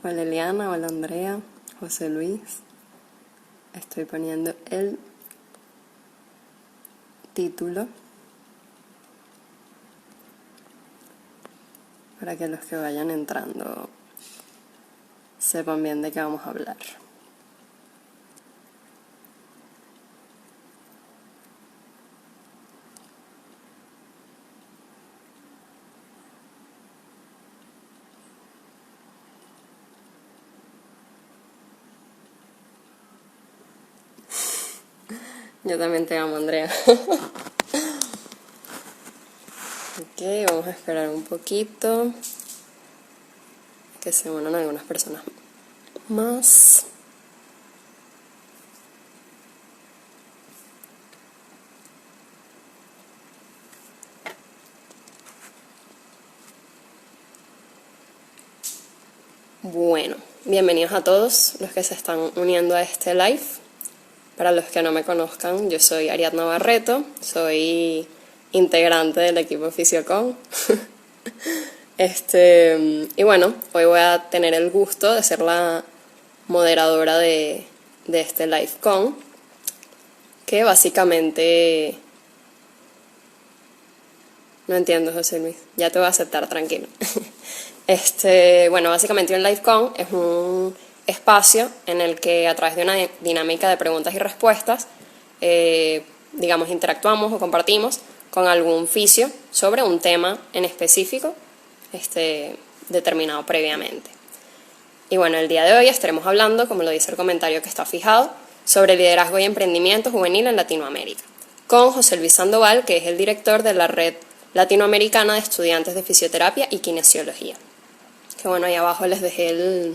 Hola Eliana, hola Andrea, José Luis. Estoy poniendo el título para que los que vayan entrando sepan bien de qué vamos a hablar. Yo también te amo, Andrea. Ok, vamos a esperar un poquito que se unan algunas personas más. Bueno, bienvenidos a todos los que se están uniendo a este live. Para los que no me conozcan, yo soy Ariadna Barreto, soy integrante del equipo Fisiocon. Y bueno, hoy voy a tener el gusto de ser la moderadora de este LiveCon, que básicamente... No entiendo, José Luis, ya te voy a aceptar, tranquilo. Bueno, básicamente un LiveCon es un espacio en el que a través de una dinámica de preguntas y respuestas, digamos, interactuamos o compartimos con algún fisio sobre un tema en específico determinado previamente. Y bueno, el día de hoy estaremos hablando, como lo dice el comentario que está fijado, sobre liderazgo y emprendimiento juvenil en Latinoamérica, con José Luis Sandoval, que es el director de la Red Latinoamericana de Estudiantes de Fisioterapia y Kinesiología. Que bueno, ahí abajo les dejé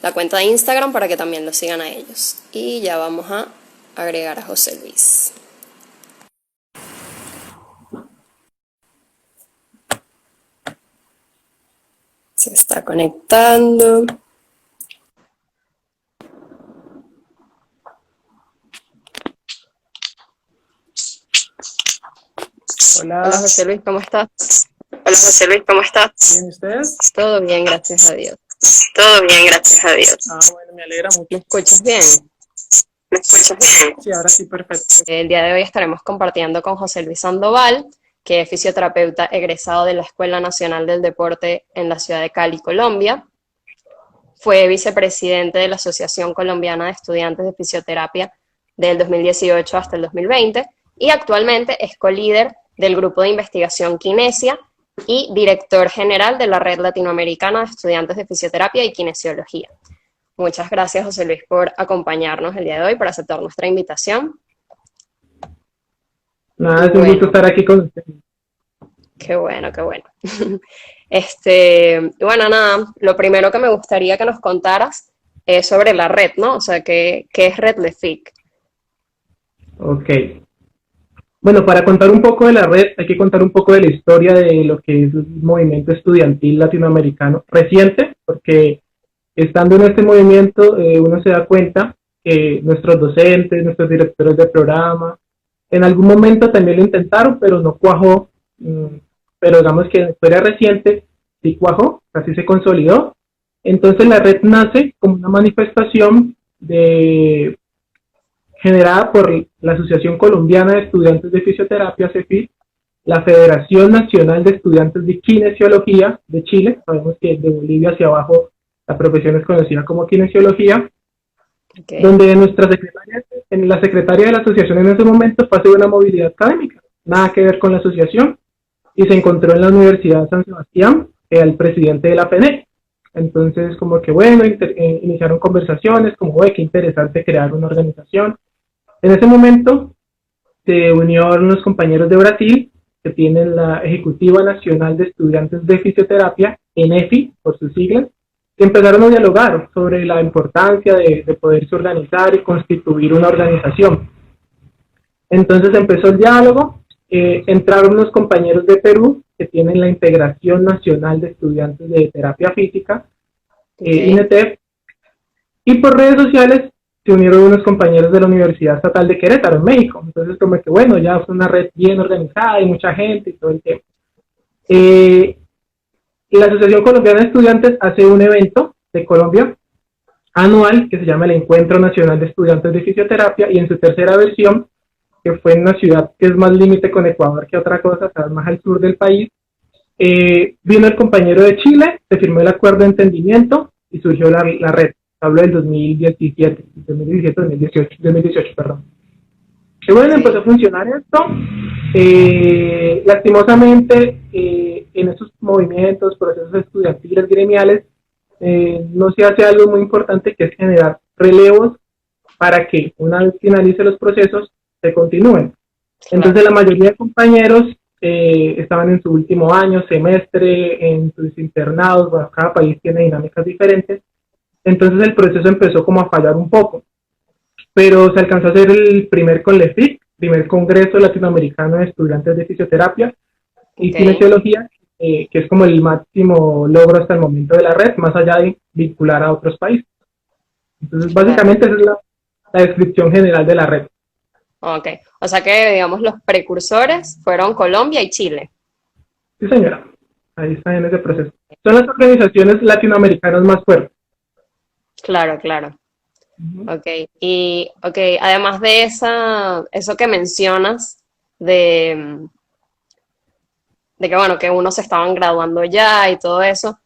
la cuenta de Instagram para que también lo sigan a ellos. Y ya vamos a agregar a José Luis. Se está conectando. Hola. Hola José Luis, ¿cómo estás? Hola José Luis, ¿cómo estás? Bien, ¿ustedes? Todo bien, gracias a Dios. Todo bien, gracias a Dios. Bueno, me alegra mucho. ¿Me escuchas bien? ¿Me escuchas bien? Sí, ahora sí, perfecto. El día de hoy estaremos compartiendo con José Luis Sandoval, que es fisioterapeuta egresado de la Escuela Nacional del Deporte en la ciudad de Cali, Colombia. Fue vicepresidente de la Asociación Colombiana de Estudiantes de Fisioterapia del 2018 hasta el 2020 y actualmente es co-líder del grupo de investigación Kinesia y director general de la Red Latinoamericana de Estudiantes de Fisioterapia y Kinesiología. Muchas gracias, José Luis, por acompañarnos el día de hoy, por aceptar nuestra invitación. Nada, es un gusto estar aquí con ustedes. Qué bueno, qué bueno. Bueno, nada, lo primero que me gustaría que nos contaras es sobre la red, ¿no? O sea, ¿qué es Red LeFIC? Ok. Bueno, para contar un poco de la red, hay que contar un poco de la historia de lo que es el movimiento estudiantil latinoamericano reciente, porque estando en este movimiento uno se da cuenta que nuestros docentes, nuestros directores de programa, en algún momento también lo intentaron, pero no cuajó. Pero digamos que en la historia reciente sí cuajó, así se consolidó. Entonces la red nace como una manifestación generada por la Asociación Colombiana de Estudiantes de Fisioterapia, CEFIT, la Federación Nacional de Estudiantes de Kinesiología de Chile, sabemos que de Bolivia hacia abajo la profesión es conocida como kinesiología, donde la secretaria de la asociación en ese momento fue a hacer una movilidad académica, nada que ver con la asociación, y se encontró en la Universidad de San Sebastián al presidente de la FENEC. Entonces, como que bueno, iniciaron conversaciones, como ve, qué interesante crear una organización. En ese momento se unieron unos compañeros de Brasil que tienen la Ejecutiva Nacional de Estudiantes de Fisioterapia, ENEFI, por sus siglas, que empezaron a dialogar sobre la importancia de poderse organizar y constituir una organización. Entonces empezó el diálogo, entraron unos compañeros de Perú que tienen la Integración Nacional de Estudiantes de Terapia Física, INETEF, y por redes sociales se unieron unos compañeros de la Universidad Estatal de Querétaro, en México. Entonces como que bueno, ya fue una red bien organizada y mucha gente y todo el tema. Y la Asociación Colombiana de Estudiantes hace un evento de Colombia anual que se llama el Encuentro Nacional de Estudiantes de Fisioterapia, y en su tercera versión, que fue en una ciudad que es más límite con Ecuador que otra cosa, o sea, más al sur del país, vino el compañero de Chile, se firmó el acuerdo de entendimiento y surgió la red. Hablo del 2018, perdón. Y bueno, Sí. empezó a funcionar esto. Lastimosamente, en esos movimientos, procesos estudiantiles, gremiales, no se hace algo muy importante, que es generar relevos para que una vez finalice los procesos se continúen. Claro. Entonces la mayoría de compañeros estaban en su último año, semestre, en sus internados. Bueno, cada país tiene dinámicas diferentes, entonces el proceso empezó como a fallar un poco, pero se alcanzó a hacer el primer CONLEFIC, primer Congreso Latinoamericano de Estudiantes de Fisioterapia y Ok. Kinesiología, que es como el máximo logro hasta el momento de la red, más allá de vincular a otros países. Entonces Claro. básicamente esa es la descripción general de la red. Ok. O sea que, digamos, los precursores fueron Colombia y Chile. Sí, señora, ahí está en ese proceso. Son las organizaciones latinoamericanas más fuertes. Claro, claro. Uh-huh. Ok. Y, ok, además de eso que mencionas de, de que, bueno, que unos se estaban graduando ya y todo eso,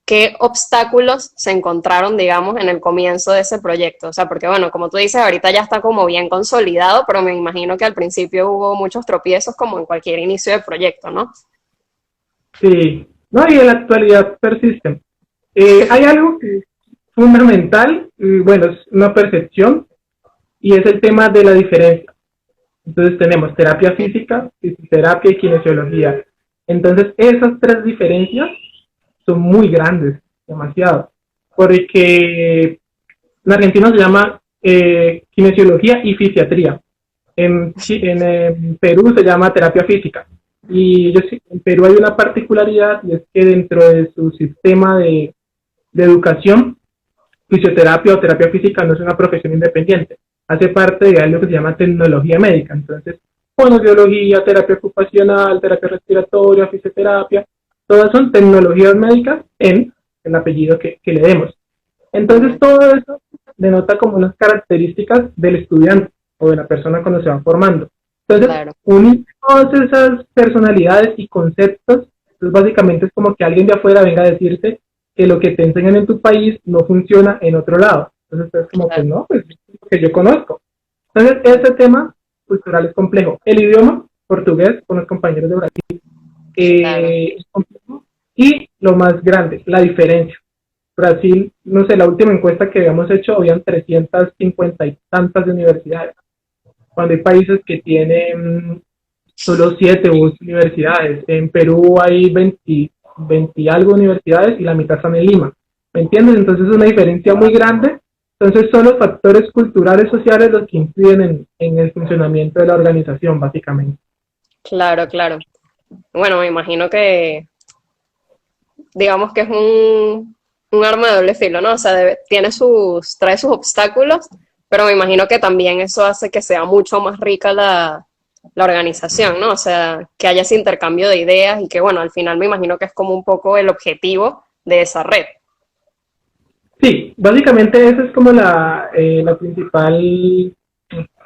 ¿qué obstáculos se encontraron, digamos, en el comienzo de ese proyecto? O sea, porque, bueno, como tú dices, ahorita ya está como bien consolidado, pero me imagino que al principio hubo muchos tropiezos como en cualquier inicio de proyecto, ¿no? Sí, no, y en la actualidad persisten. Hay algo que es fundamental, bueno, es una percepción, y es el tema de la diferencia. Entonces tenemos terapia física, fisioterapia y kinesiología. Entonces esas tres diferencias son muy grandes, demasiado, porque en Argentina se llama kinesiología y fisiatría. En Perú se llama terapia física. Y en Perú hay una particularidad, y es que dentro de su sistema de educación, fisioterapia o terapia física no es una profesión independiente, hace parte de algo que se llama tecnología médica. Entonces, fonoaudiología, terapia ocupacional, terapia respiratoria, fisioterapia, todas son tecnologías médicas en el apellido que le demos. Entonces, Ujú. todo eso denota como unas características del estudiante o de la persona cuando se va formando. Entonces, Claro, unir todas esas personalidades y conceptos, pues básicamente es como que alguien de afuera venga a decirte que lo que te enseñan en tu país no funciona en otro lado. Entonces, es como, pues claro, no, pues es lo que yo conozco. Entonces, ese tema cultural es complejo. El idioma, portugués, con los compañeros de Brasil, claro. es complejo. Y lo más grande, la diferencia. Brasil, no sé, la última encuesta que habíamos hecho, habían 350 y tantas universidades, cuando hay países que tienen solo 7 u 8 universidades. En Perú hay 20 y algo universidades y la mitad están en Lima. ¿Me entiendes? Entonces es una diferencia muy grande. Entonces son los factores culturales, sociales los que inciden en el funcionamiento de la organización, básicamente. Claro, claro. Bueno, me imagino que, digamos que es un arma de doble filo, ¿no? O sea, trae sus obstáculos, pero me imagino que también eso hace que sea mucho más rica la organización, ¿no? O sea, que haya ese intercambio de ideas y que, bueno, al final me imagino que es como un poco el objetivo de esa red. Sí, básicamente ese es como la principal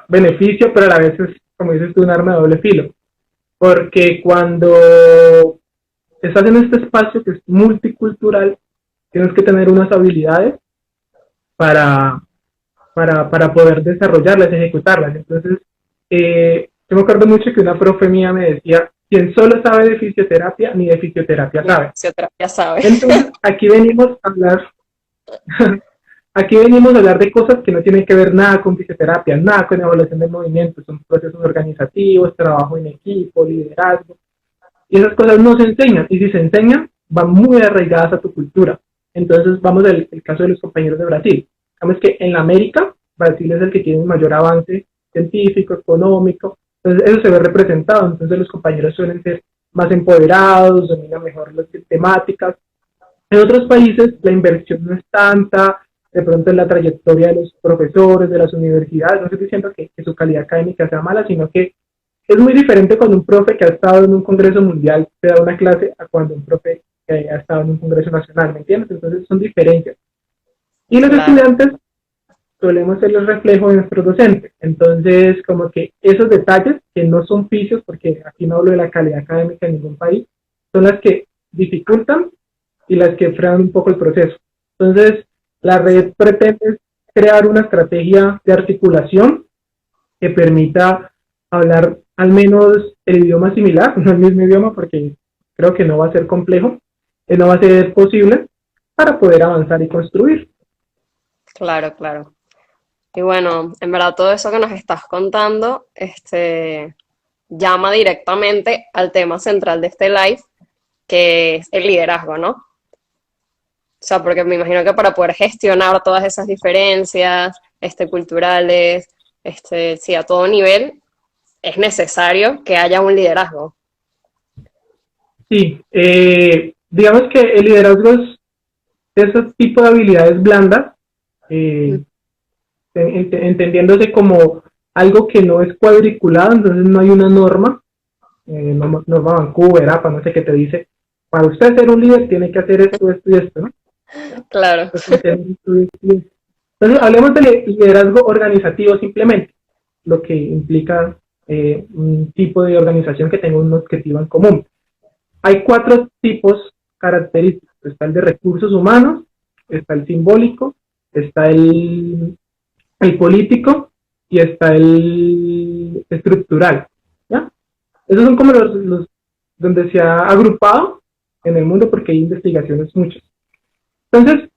beneficio, pero a la vez es, como dices tú, un arma de doble filo. Porque cuando estás en este espacio que es multicultural, tienes que tener unas habilidades para, para poder desarrollarlas, ejecutarlas. Entonces, yo me acuerdo mucho que una profe mía me decía, quien solo sabe de fisioterapia, ni de fisioterapia Ni de sabe. fisioterapia sabe. Entonces, aquí venimos a hablar, aquí venimos a hablar de cosas que no tienen que ver nada con fisioterapia, nada con evaluación del movimiento, son procesos organizativos, trabajo en equipo, liderazgo, y esas cosas no se enseñan, y si se enseñan, van muy arraigadas a tu cultura. Entonces, vamos al el caso de los compañeros de Brasil. Sabemos que en América, Brasil es el que tiene un mayor avance científico, económico, entonces eso se ve representado. Entonces los compañeros suelen ser más empoderados, dominan mejor las temáticas. En otros países la inversión no es tanta, de pronto en la trayectoria de los profesores, de las universidades, no estoy diciendo que su calidad académica sea mala, sino que es muy diferente cuando un profe que ha estado en un congreso mundial te da una clase a cuando un profe que ha estado en un congreso nacional, ¿me entiendes? Entonces son diferencias. Y los claro, estudiantes solemos ser el reflejo de nuestros docentes. Entonces, como que esos detalles, que no son vicios, porque aquí no hablo de la calidad académica en ningún país, son las que dificultan y las que frenan un poco el proceso. Entonces, la red pretende crear una estrategia de articulación que permita hablar al menos el idioma similar, no el mismo idioma, porque creo que no va a ser complejo, no va a ser posible para poder avanzar y construir. claro, claro. Y bueno, en verdad todo eso que nos estás contando, llama directamente al tema central de este live, que es el liderazgo, ¿no? O sea, porque me imagino que para poder gestionar todas esas diferencias, culturales, sí, a todo nivel, es necesario que haya un liderazgo. Sí, digamos que el liderazgo es ese tipo de habilidades blandas, eh, entendiéndose como algo que no es cuadriculado, entonces no hay una norma, norma Vancouver, APA, no sé qué te dice, para usted ser un líder tiene que hacer esto, esto y esto, ¿no? Claro, Entonces, hablemos de liderazgo organizativo simplemente, lo que implica un tipo de organización que tenga un objetivo en común. Hay 4 tipos característicos. Está el de recursos humanos, está el simbólico, está el político y está el estructural. ¿Ya? Esos son como los donde se ha agrupado en el mundo porque hay investigaciones muchas. Entonces,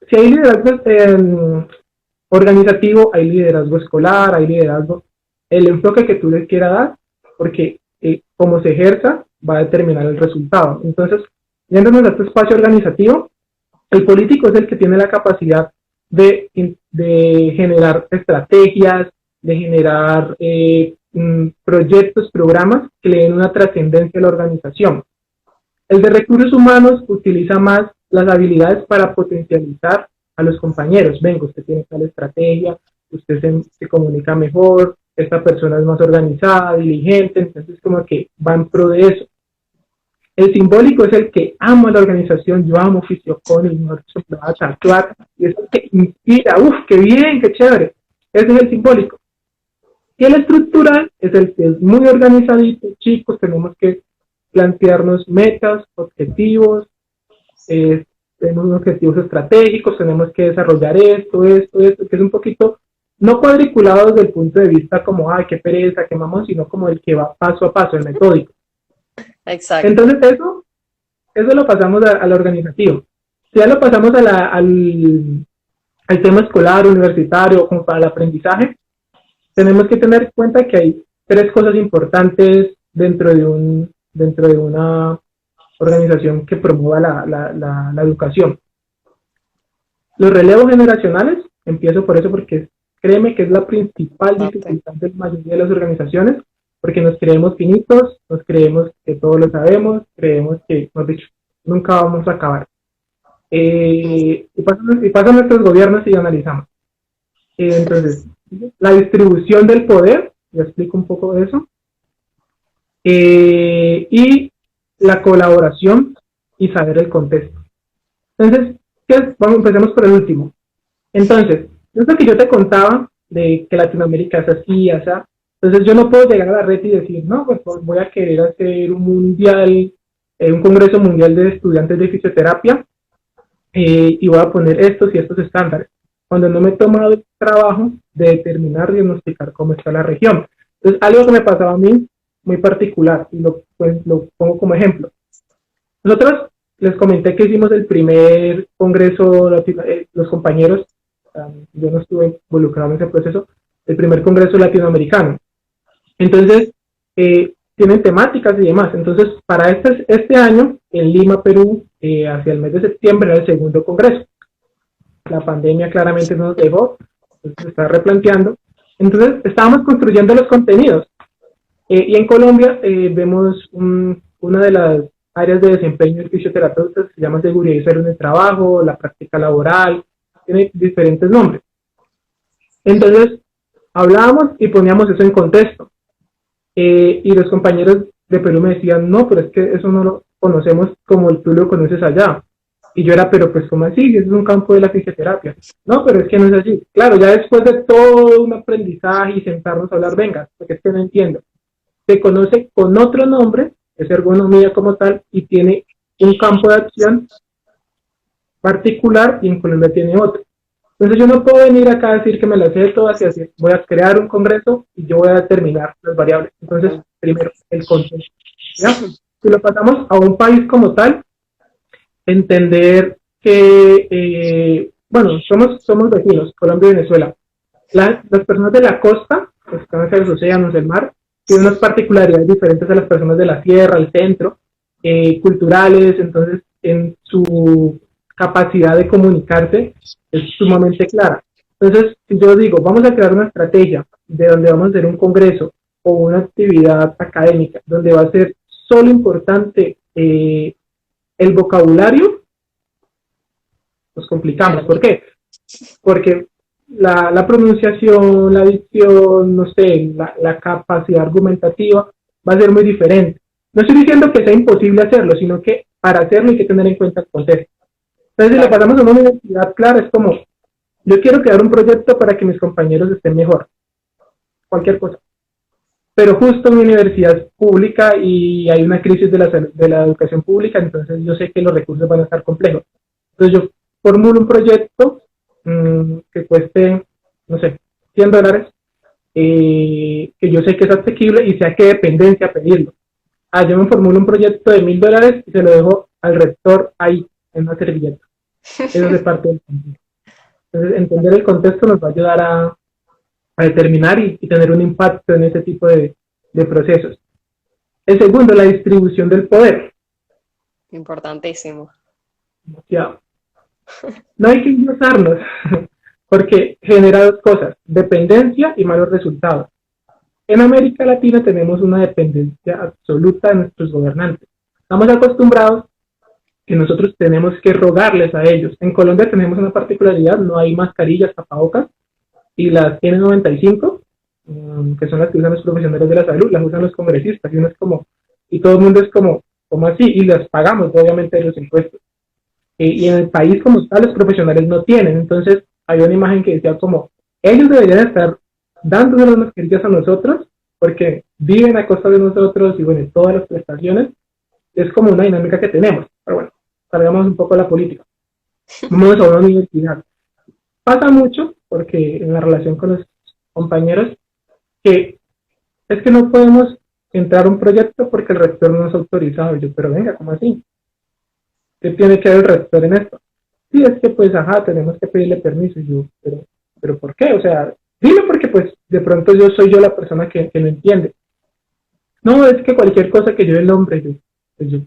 si hay liderazgo organizativo, hay liderazgo escolar, hay liderazgo, el enfoque que tú les quieras dar, porque como se ejerza va a determinar el resultado. Entonces, yéndonos a este espacio organizativo, el político es el que tiene la capacidad de generar estrategias, de generar proyectos, programas que le den una trascendencia a la organización. El de recursos humanos utiliza más las habilidades para potencializar a los compañeros. Venga, usted tiene tal estrategia, usted se comunica mejor, esta persona es más organizada, diligente, entonces como que va en pro de eso. El simbólico es el que ama la organización, yo amo Fisiocon, me va a tatuar, y es el que inspira, uff, qué bien, qué chévere. Ese es el simbólico. Y el estructural es el que es muy organizadito, chicos, tenemos que plantearnos metas, objetivos, tenemos objetivos estratégicos, tenemos que desarrollar esto, que es un poquito, no cuadriculado desde el punto de vista como, ay, qué pereza, qué mamón, sino como el que va paso a paso, el metódico. exacto. Entonces eso lo pasamos al organizativo. Si ya lo pasamos al tema escolar, universitario, como para el aprendizaje, tenemos que tener en cuenta que hay 3 cosas importantes dentro de una organización que promueva la educación. Los relevos generacionales, empiezo por eso porque créeme que es la principal dificultad de la mayoría de las organizaciones, porque nos creemos finitos, nos creemos que todo lo sabemos, creemos que, mejor dicho, nunca vamos a acabar. Y pasan nuestros gobiernos y analizamos. Entonces, la distribución del poder, ya explico un poco de eso, y la colaboración y saber el contexto. Entonces, empecemos por el último. Entonces, esto que yo te contaba de que Latinoamérica es así, así, entonces yo no puedo llegar a la red y decir, no, pues voy a querer hacer un mundial, un congreso mundial de estudiantes de fisioterapia y voy a poner estos y estos estándares, cuando no me he tomado el trabajo de determinar y diagnosticar cómo está la región. Entonces, algo que me pasaba a mí muy particular, y lo pongo como ejemplo. Nosotros les comenté que hicimos el primer congreso, los compañeros, yo no estuve involucrado en ese proceso, el primer congreso latinoamericano. Entonces, tienen temáticas y demás. Entonces, para este año, en Lima, Perú, hacia el mes de septiembre, era el segundo congreso. La pandemia claramente no nos dejó, entonces se está replanteando. Entonces, estábamos construyendo los contenidos. Y en Colombia vemos una de las áreas de desempeño del fisioterapeuta que se llama seguridad y salud en el trabajo, la práctica laboral, tiene diferentes nombres. Entonces, hablábamos y poníamos eso en contexto. Y los compañeros de Perú me decían, no, pero es que eso no lo conocemos como tú lo conoces allá. Y yo era, pero pues ¿cómo así? Eso es un campo de la fisioterapia. No, pero es que no es así. Claro, ya después de todo un aprendizaje y sentarnos a hablar, venga, porque es que no entiendo. Se conoce con otro nombre, es ergonomía como tal, y tiene un campo de acción particular y en Colombia tiene otro. Entonces yo no puedo venir acá a decir que me las sé todas y así voy a crear un congreso y yo voy a determinar las variables. Entonces, primero, el contexto. ¿Ya? Si lo pasamos a un país como tal, entender que, bueno, somos vecinos, Colombia y Venezuela. Las personas de la costa, que están hacia los océanos, del mar, tienen unas particularidades diferentes a las personas de la sierra, el centro, culturales, entonces en su capacidad de comunicarse es sumamente clara. Entonces, si yo digo, vamos a crear una estrategia de donde vamos a hacer un congreso o una actividad académica, donde va a ser solo importante el vocabulario, nos complicamos. ¿Por qué? Porque la pronunciación, la dicción, no sé, la capacidad argumentativa va a ser muy diferente. No estoy diciendo que sea imposible hacerlo, sino que para hacerlo hay que tener en cuenta el contexto. Entonces, si le pasamos a una universidad, claro, es como, yo quiero crear un proyecto para que mis compañeros estén mejor, cualquier cosa. Pero justo en mi universidad es pública y hay una crisis de la educación pública, entonces yo sé que los recursos van a estar complejos. Entonces yo formulo un proyecto que cueste, no sé, $100, que yo sé que es asequible y sé a qué dependencia pedirlo. Yo me formulo un proyecto de $1000 y se lo dejo al rector ahí, en una servilleta. Eso es parte del contexto. Entonces, entender el contexto nos va a ayudar a determinar y tener un impacto en ese tipo de procesos. El segundo, la distribución del poder. Importantísimo. Ya. No hay que ignorarnos, porque genera dos cosas, dependencia y malos resultados. En América Latina tenemos una dependencia absoluta de nuestros gobernantes. Estamos acostumbrados que nosotros tenemos que rogarles a ellos. En Colombia tenemos una particularidad, no hay mascarillas, tapabocas, y las N95, que son las que usan los profesionales de la salud, las usan los congresistas, y uno es como, y todo el mundo es como, ¿cómo así? Y las pagamos, obviamente, de los impuestos. Y en el país como tal, los profesionales no tienen, entonces había una imagen que decía como, ellos deberían estar dándonos las mascarillas a nosotros, porque viven a costa de nosotros, y bueno, todas las prestaciones, es como una dinámica que tenemos, pero bueno, salgamos un poco a la política. Vamos a una universidad. Pasa mucho, porque en la relación con los compañeros, que es que no podemos entrar a un proyecto porque el rector no nos ha autorizado. Yo, pero venga, ¿cómo así? ¿Qué tiene que ver el rector en esto? Sí, es que pues, tenemos que pedirle permiso. Y yo, pero ¿por qué? O sea, dime porque pues de pronto yo soy yo la persona que no entiende. No, es que cualquier cosa que yo el nombre,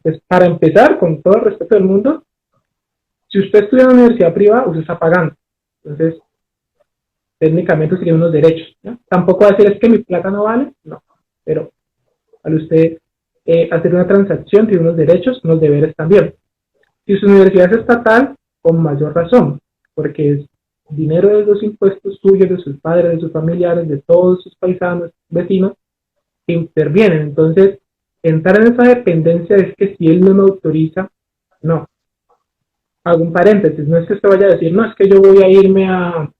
pues para empezar, con todo el respeto del mundo, si usted estudia en una universidad privada, usted está pagando. Entonces, técnicamente serían unos derechos. ¿No? Tampoco va a decir es que mi plata no vale, no. Pero al usted hacer una transacción tiene unos derechos, unos deberes también. Si su universidad es estatal, con mayor razón, porque es dinero de los impuestos suyos, de sus padres, de sus familiares, de todos sus paisanos, vecinos, que intervienen. Entonces, entrar en esa dependencia es que si él no me autoriza, no. Hago un paréntesis, no es que usted vaya a decir, no, es que yo voy a irme a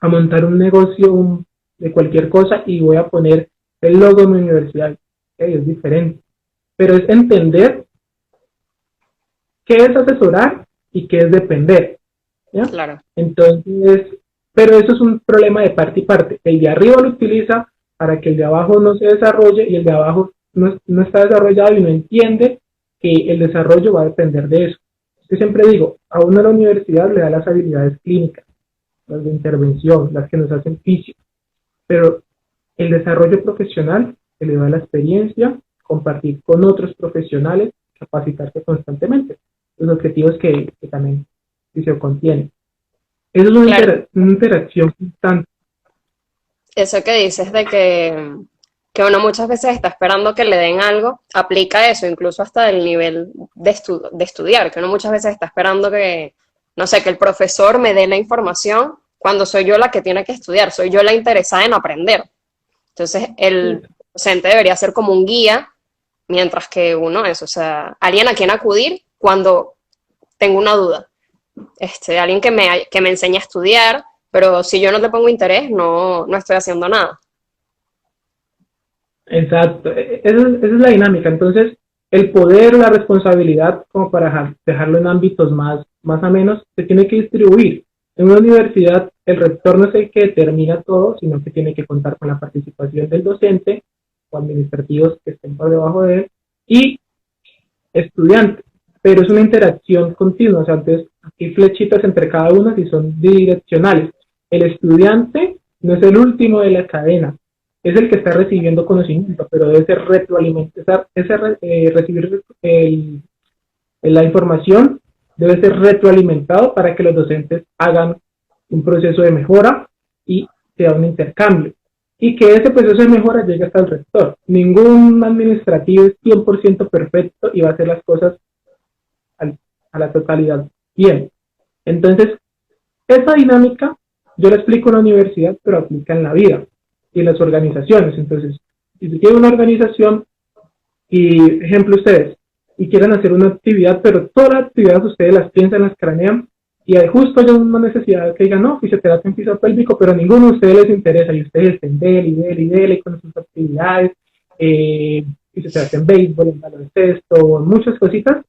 montar un negocio de cualquier cosa y voy a poner el logo de mi universidad. Es diferente. Pero es entender qué es asesorar y qué es depender. ¿Ya? Claro. Entonces, pero eso es un problema de parte y parte. El de arriba lo utiliza para que el de abajo no se desarrolle y el de abajo no está desarrollado y no entiende que el desarrollo va a depender de eso. Yo siempre digo, a uno la universidad le da las habilidades clínicas, las de intervención, las que nos hacen físico, pero el desarrollo profesional se le da la experiencia, compartir con otros profesionales, capacitarse constantemente, los objetivos que también se contienen. Eso es una interacción constante. Eso que dices de que uno muchas veces está esperando que le den algo, aplica eso, incluso hasta el nivel de estudiar, que uno muchas veces está esperando que, no sé, que el profesor me dé la información cuando soy yo la que tiene que estudiar, soy yo la interesada en aprender. Entonces, el docente debería ser como un guía, mientras que uno es, o sea, alguien a quien acudir cuando tengo una duda. Alguien que me enseñe a estudiar, pero si yo no le pongo interés, no estoy haciendo nada. Exacto, esa es la dinámica. Entonces, el poder, la responsabilidad, como para dejarlo en ámbitos más o menos, se tiene que distribuir. En una universidad, el rector no es el que determina todo, sino que tiene que contar con la participación del docente o administrativos que estén por debajo de él y estudiantes. Pero es una interacción continua, o sea, entonces hay flechitas entre cada una y son direccionales. El estudiante no es el último de la cadena, es el que está recibiendo conocimiento, pero debe ser retroalimentar, recibir la información debe ser retroalimentado para que los docentes hagan un proceso de mejora y sea un intercambio. Y que ese proceso de mejora llegue hasta el rector. Ningún administrativo es 100% perfecto y va a hacer las cosas a la totalidad bien. Entonces, esa dinámica yo la explico en la universidad, pero aplica en la vida y en las organizaciones. Entonces, si se tiene una organización y, ejemplo, ustedes, y quieren hacer una actividad, pero todas las actividades ustedes las piensan, las cranean, y hay justo hay una necesidad que digan, no, fisioterapia en piso pélvico, pero a ninguno de ustedes les interesa, y ustedes estén dele con sus actividades, fisioterapia en béisbol, en baloncesto, muchas cositas,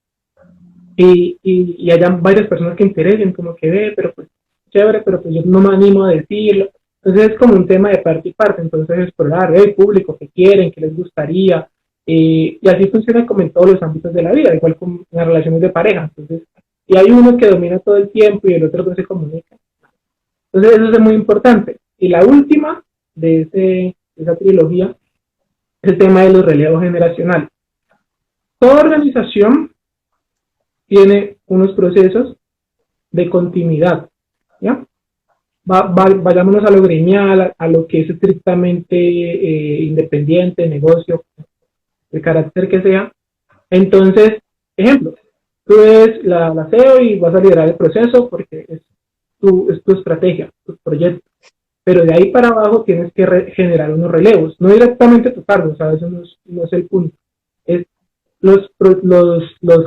y hayan varias personas que interesen, como que ve, pero pues chévere, pero pues yo no me animo a decirlo. Entonces es como un tema de parte y parte, entonces explorar el público que quieren, que les gustaría, y así funciona como en todos los ámbitos de la vida, igual como en las relaciones de pareja. Entonces, y hay uno que domina todo el tiempo y el otro no se comunica. Entonces eso es muy importante. Y la última de esa trilogía es el tema de los relevos generacionales. Toda organización tiene unos procesos de continuidad, ¿ya? Vayámonos a lo gremial, a lo que es estrictamente independiente, negocio, de carácter que sea. Entonces, ejemplo, tú eres la CEO y vas a liderar el proceso porque es tu estrategia, tu proyecto. Pero de ahí para abajo tienes que generar unos relevos, no directamente tu cargo, o sea, eso no es el punto. Es los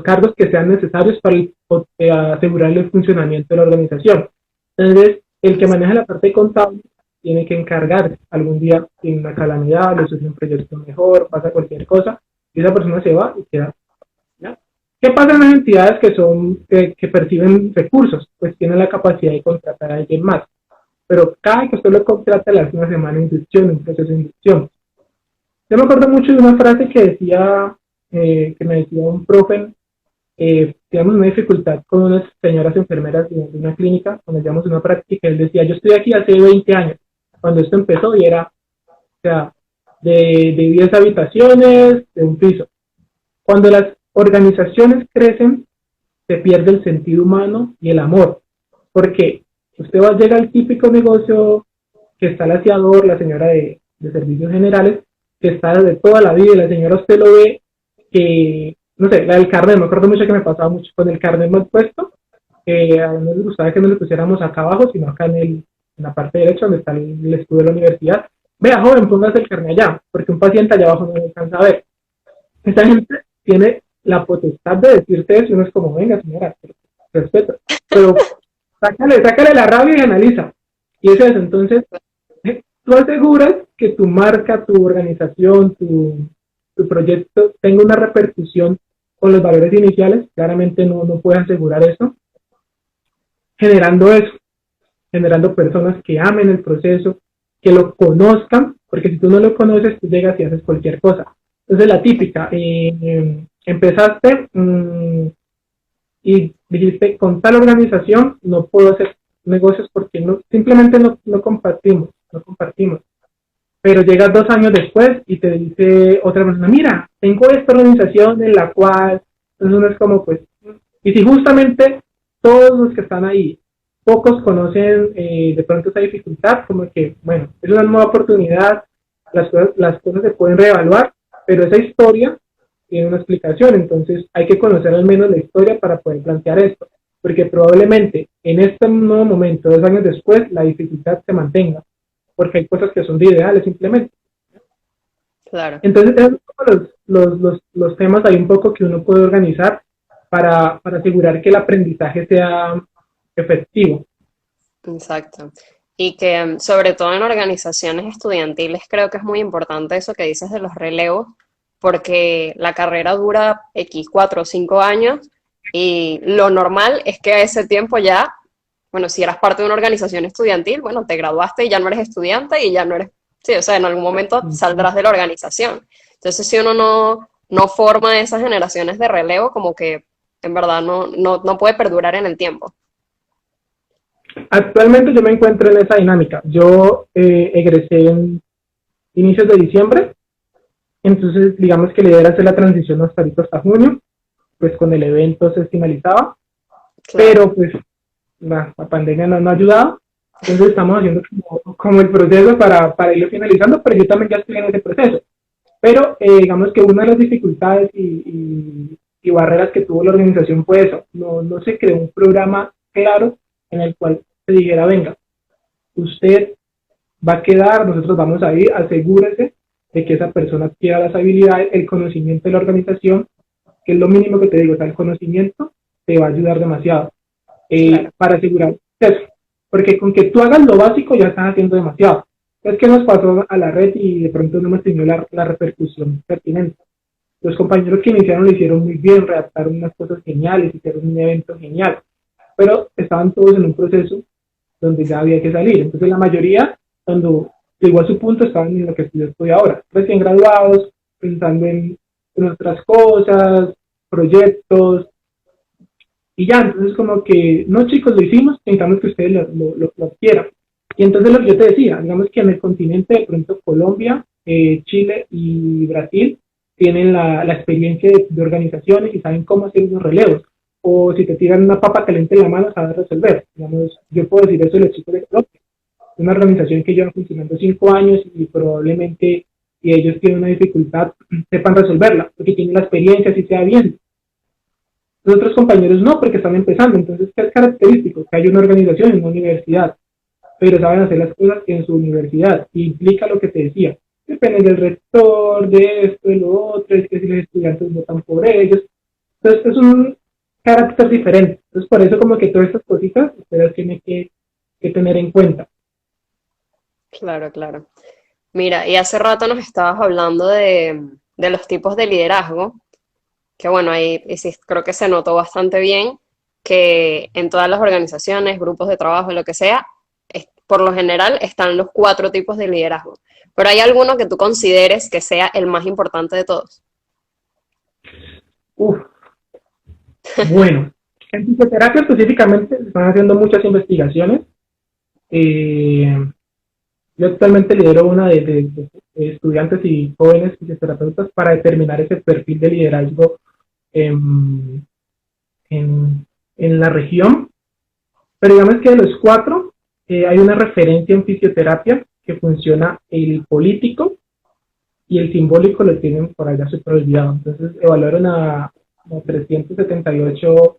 cargos que sean necesarios para asegurar el funcionamiento de la organización. Entonces, el que maneja la parte contable tiene que encargar algún día en una calamidad, le surge un proyecto mejor, pasa cualquier cosa, y esa persona se va y queda. ¿Ya? ¿Qué pasa en las entidades que perciben recursos? Pues tienen la capacidad de contratar a alguien más. Pero cada que usted lo contrata le hace una semana de inducción, un proceso de inducción. Yo me acuerdo mucho de una frase que me decía un profe, digamos, una dificultad con unas señoras enfermeras de una clínica, cuando llevamos una práctica, él decía, yo estoy aquí hace 20 años, cuando esto empezó y era, o sea, de 10 habitaciones, de un piso. Cuando las organizaciones crecen, se pierde el sentido humano y el amor, porque llega al típico negocio que está el aseador, la señora de servicios generales, que está desde toda la vida y la señora usted lo ve que, no sé, la del carnet, me acuerdo mucho que me pasaba mucho con el carnet mal puesto, a mí me gustaba que no le pusiéramos acá abajo, sino acá en la parte derecha donde está el escudo de la universidad. Vea, joven, póngase el carnet allá, porque un paciente allá abajo no le alcanza a ver. Esta gente tiene la potestad de decirte eso y uno es como, venga señora, respeto, pero sácale la rabia y analiza. Y es eso, entonces, tú aseguras que tu marca, tu organización, tu proyecto tenga una repercusión con los valores iniciales. Claramente no puedes asegurar eso, generando personas que amen el proceso, que lo conozcan, porque si tú no lo conoces, tú llegas y haces cualquier cosa. Entonces la típica, empezaste y dijiste, con tal organización no puedo hacer negocios porque simplemente no compartimos. Pero llegas 2 años después y te dice otra persona, mira, tengo esta organización en la cual, entonces uno es como pues, y si justamente todos los que están ahí, pocos conocen de pronto esa dificultad, como que, bueno, es una nueva oportunidad, las cosas se pueden reevaluar, pero esa historia tiene una explicación, entonces hay que conocer al menos la historia para poder plantear esto, porque probablemente en este nuevo momento, 2 años después, la dificultad se mantenga, porque hay cosas que son de ideales simplemente. Claro. Entonces, esos son los temas ahí un poco que uno puede organizar para asegurar que el aprendizaje sea efectivo. Exacto. Y que sobre todo en organizaciones estudiantiles creo que es muy importante eso que dices de los relevos, porque la carrera dura X 4 o 5 años y lo normal es que a ese tiempo ya, bueno, si eras parte de una organización estudiantil, bueno, te graduaste y ya no eres estudiante y ya no eres, sí, o sea, en algún momento saldrás de la organización. Entonces, si uno no forma esas generaciones de relevo, como que en verdad no puede perdurar en el tiempo. Actualmente yo me encuentro en esa dinámica. Yo egresé en inicios de diciembre, entonces digamos que la idea era hacer la transición hasta junio, pues con el evento se finalizaba, Claro, pero pues la pandemia no ha ayudado, entonces estamos haciendo como el proceso para irlo finalizando, pero yo también ya estoy en ese proceso. Pero digamos que una de las dificultades y barreras que tuvo la organización fue eso, no se creó un programa claro en el cual se dijera, venga, usted va a quedar, nosotros vamos a ir, asegúrese de que esa persona adquiera las habilidades, el conocimiento de la organización, que es lo mínimo que te digo, o sea, el conocimiento te va a ayudar demasiado claro. para asegurar eso, porque con que tú hagas lo básico ya estás haciendo demasiado. Es que nos pasó a la red y de pronto no hemos tenido la repercusión pertinente. Los compañeros que iniciaron lo hicieron muy bien, redactaron unas cosas geniales, hicieron un evento genial, pero estaban todos en un proceso donde ya había que salir. Entonces la mayoría, cuando llegó a su punto, estaban en lo que yo estoy ahora, recién graduados, pensando en otras cosas, proyectos, y ya, entonces como que, no chicos, lo hicimos, necesitamos que ustedes lo adquieran. Y entonces lo que yo te decía, digamos que en el continente, de pronto Colombia, Chile y Brasil tienen la experiencia de organizaciones y saben cómo hacer unos relevos. O si te tiran una papa caliente en la mano, sabes resolver. Digamos, yo puedo decir eso de los chicos de Colombia. Es una organización que lleva funcionando 5 años y probablemente si ellos tienen una dificultad, sepan resolverla, porque tienen la experiencia, si sea bien. Los otros compañeros no, porque están empezando. Entonces, ¿qué es característico? Que hay una organización en una universidad, pero saben hacer las cosas en su universidad. Y implica lo que te decía. Depende del rector, de esto, de lo otro, es que si los estudiantes votan por ellos. Entonces, es un carácter diferente. Entonces, por eso como que todas estas cositas ustedes tienen que tener en cuenta. Claro, claro. Mira, y hace rato nos estabas hablando de los tipos de liderazgo, que bueno, ahí y sí, creo que se notó bastante bien que en todas las organizaciones, grupos de trabajo, lo que sea, por lo general están los 4 tipos de liderazgo. Pero hay alguno que tú consideres que sea el más importante de todos. Uf, bueno. En fisioterapia específicamente se están haciendo muchas investigaciones. Eh, Yo actualmente lidero una de estudiantes y jóvenes fisioterapeutas para determinar ese perfil de liderazgo en, en la región. Pero digamos que de los 4 hay una referencia en fisioterapia que funciona el político y el simbólico lo tienen por allá súper olvidado. Entonces evaluaron a 378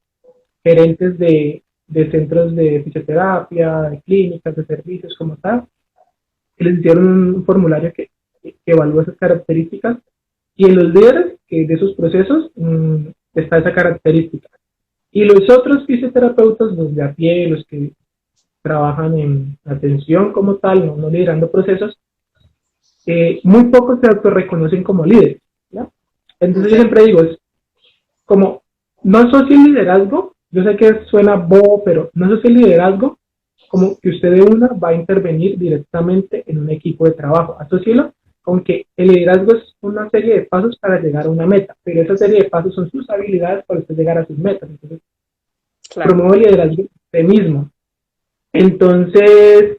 gerentes de centros de fisioterapia, de clínicas, de servicios como tal, y les hicieron un formulario que evalúa esas características, y en los líderes de esos procesos está esa característica. Y los otros fisioterapeutas, los de a pie, los que trabajan en atención como tal, no liderando procesos, muy pocos se autorreconocen como líderes, ¿no? Entonces yo Okay. siempre digo, es como, no asocie el liderazgo, yo sé que suena bobo, pero no asocie el liderazgo como que usted de una va a intervenir directamente en un equipo de trabajo. Asocielo con que el liderazgo es una serie de pasos para llegar a una meta, pero esa serie de pasos son sus habilidades para usted llegar a sus metas. Entonces, Claro. promueve el liderazgo usted mismo. Entonces,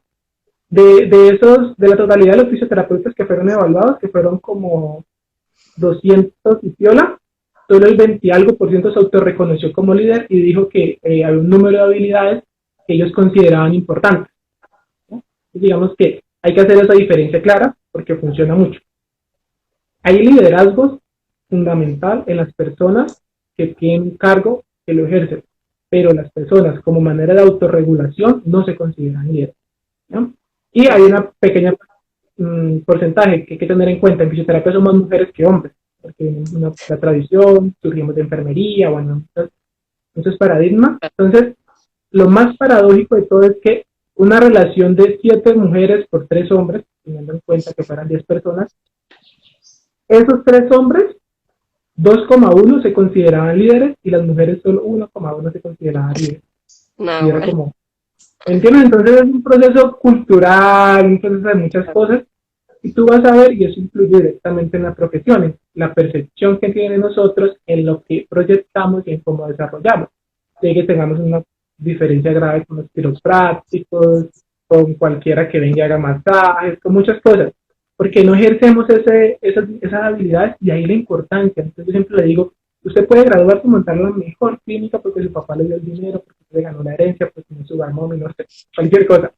de la totalidad de los fisioterapeutas que fueron evaluados, que fueron como 200 y piola, solo el 20 y algo por ciento se autorreconoció como líder y dijo que había un número de habilidades que ellos consideraban importantes, ¿no? Y digamos que hay que hacer esa diferencia clara porque funciona mucho. Hay liderazgos fundamental en las personas que tienen un cargo que lo ejercen, pero las personas como manera de autorregulación no se consideran líderes, ¿no? Y hay Ok. una pequeña porcentaje que hay que tener en cuenta. En fisioterapia son más mujeres que hombres, porque la tradición, surgimos de enfermería, bueno, Eso es paradigma. Entonces, lo más paradójico de todo es que una relación de 7 mujeres por 3 hombres, teniendo en cuenta que fueran 10 personas, esos 3 hombres, 2,1 se consideraban líderes y las mujeres solo 1,1 se consideraban líderes. No, Y era bueno. como, ¿entiendes? Entonces es un proceso cultural, un proceso de muchas cosas, y tú vas a ver, y eso influye directamente en las profesiones, la percepción que tienen nosotros en lo que proyectamos y en cómo desarrollamos. De que tengamos una diferencia grave con los quiroprácticos, con cualquiera que venga y haga masajes, con muchas cosas, porque no ejercemos esas habilidades y ahí la importancia. Entonces yo siempre le digo, usted puede graduarse y montar la mejor clínica porque su papá le dio el dinero, porque se ganó la herencia, porque tiene su garmón, no sé, cualquier cosa.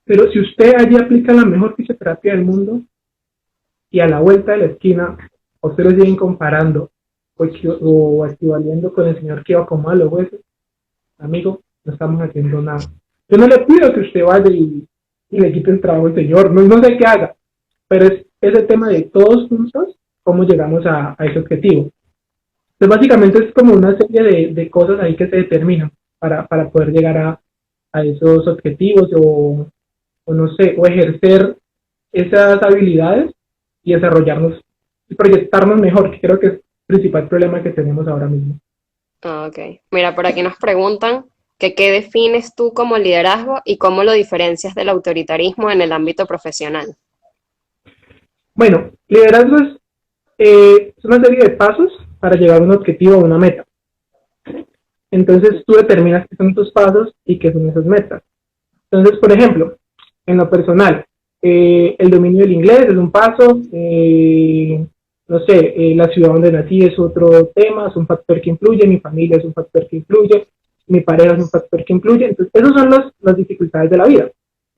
Pero si usted allí aplica la mejor fisioterapia del mundo y a la vuelta de la esquina a usted lo siguen comparando o equivaliendo con el señor que iba con malos huesos, amigo, no estamos haciendo nada. Yo no le pido que usted vaya y le quite el trabajo al señor, no sé qué haga, pero es ese tema de todos juntos, cómo llegamos a ese objetivo. Entonces básicamente es como una serie de cosas ahí que se determinan para poder llegar a esos objetivos o no sé, o ejercer esas habilidades y desarrollarnos y proyectarnos mejor, que creo que es el principal problema que tenemos ahora mismo. Ah, ok. Mira, por aquí nos preguntan que qué defines tú como liderazgo y cómo lo diferencias del autoritarismo en el ámbito profesional. Bueno, liderazgo es una serie de pasos para llegar a un objetivo o una meta. Entonces tú determinas qué son tus pasos y qué son esas metas. Entonces, por ejemplo, en lo personal, el dominio del inglés es un paso, no sé, la ciudad donde nací es otro tema, es un factor que influye, mi familia es un factor que influye, mi pareja es un factor que influye, entonces esas son las dificultades de la vida.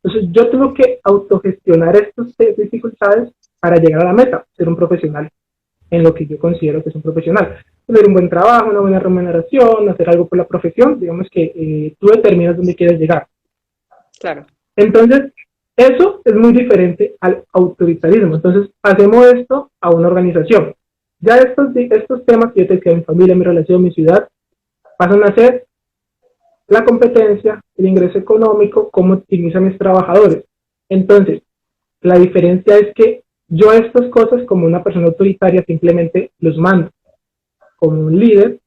Entonces yo tengo que autogestionar estas dificultades para llegar a la meta, ser un profesional en lo que yo considero que es un profesional. Tener un buen trabajo, una buena remuneración, hacer algo por la profesión, digamos que tú determinas dónde quieres llegar. Claro. Entonces, eso es muy diferente al autoritarismo. Entonces, hacemos esto a una organización. Ya estos temas que yo te decía, mi familia, mi relación, mi ciudad, pasan a ser la competencia, el ingreso económico, cómo optimiza a mis trabajadores. Entonces, la diferencia es que yo estas cosas, como una persona autoritaria, simplemente los mando. Como un líder,